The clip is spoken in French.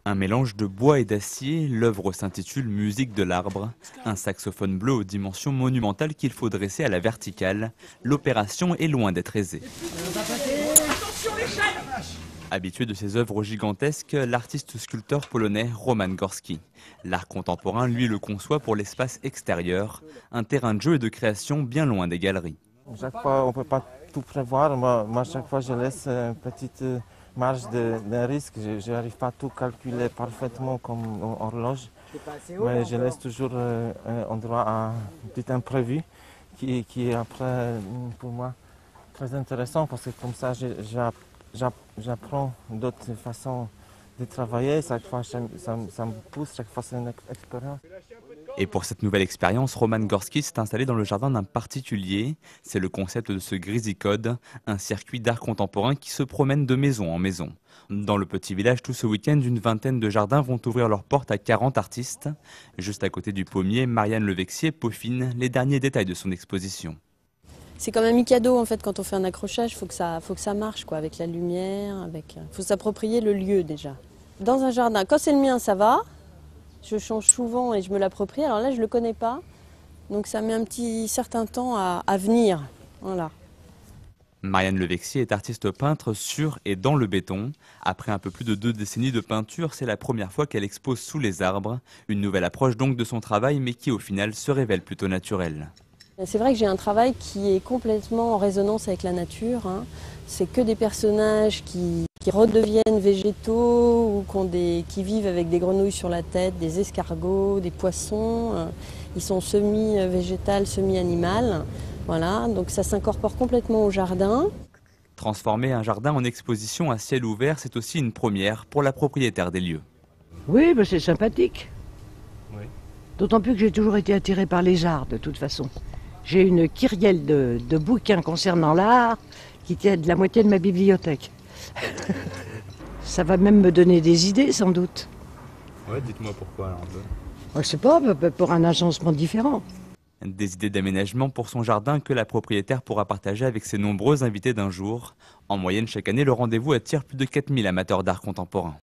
Un mélange de bois et d'acier, l'œuvre s'intitule Musique de l'arbre. Un saxophone bleu aux dimensions monumentales qu'il faut dresser à la verticale. L'opération est loin d'être aisée. Habitué de ces œuvres gigantesques, l'artiste sculpteur polonais Roman Gorski. L'art contemporain, lui, le conçoit pour l'espace extérieur, un terrain de jeu et de création bien loin des galeries. Chaque fois, on ne peut pas tout prévoir. Moi, chaque fois, je laisse une petite marge d'un risque. Je n'arrive pas à tout calculer parfaitement comme une horloge. Mais je laisse toujours un endroit à un petit imprévu qui est après, pour moi, très intéressant parce que comme ça, j'apprends d'autres façons de travailler. Chaque fois, ça me pousse, chaque fois, c'est une expérience. Et pour cette nouvelle expérience, Roman Gorski s'est installé dans le jardin d'un particulier. C'est le concept de ce Grisicode, un circuit d'art contemporain qui se promène de maison en maison. Dans le petit village, tout ce week-end, une vingtaine de jardins vont ouvrir leurs portes à 40 artistes. Juste à côté du pommier, Marianne Levexier peaufine les derniers détails de son exposition. C'est comme un Mikado en fait, quand on fait un accrochage, il faut que ça marche quoi, avec la lumière, faut s'approprier le lieu déjà. Dans un jardin, quand c'est le mien, ça va. Je change souvent et je me l'approprie. Alors là, je ne le connais pas. Donc ça met un petit certain temps à venir. Voilà. Marianne Levexier est artiste peintre sur et dans le béton. Après un peu plus de 2 décennies de peinture, c'est la première fois qu'elle expose sous les arbres. Une nouvelle approche donc de son travail, mais qui au final se révèle plutôt naturelle. C'est vrai que j'ai un travail qui est complètement en résonance avec la nature. C'est que des personnages qui redeviennent végétaux ou qui vivent avec des grenouilles sur la tête, des escargots, des poissons. Ils sont semi-végétales, semi-animales. Voilà, donc ça s'incorpore complètement au jardin. Transformer un jardin en exposition à ciel ouvert, c'est aussi une première pour la propriétaire des lieux. Oui, c'est sympathique. Oui. D'autant plus que j'ai toujours été attirée par les arts, de toute façon. J'ai une kyrielle de bouquins concernant l'art qui tient de la moitié de ma bibliothèque. Ça va même me donner des idées, sans doute. Ouais, dites-moi pourquoi alors un peu. Je sais pas, pour un agencement différent. Des idées d'aménagement pour son jardin que la propriétaire pourra partager avec ses nombreux invités d'un jour. En moyenne, chaque année, le rendez-vous attire plus de 4000 amateurs d'art contemporain.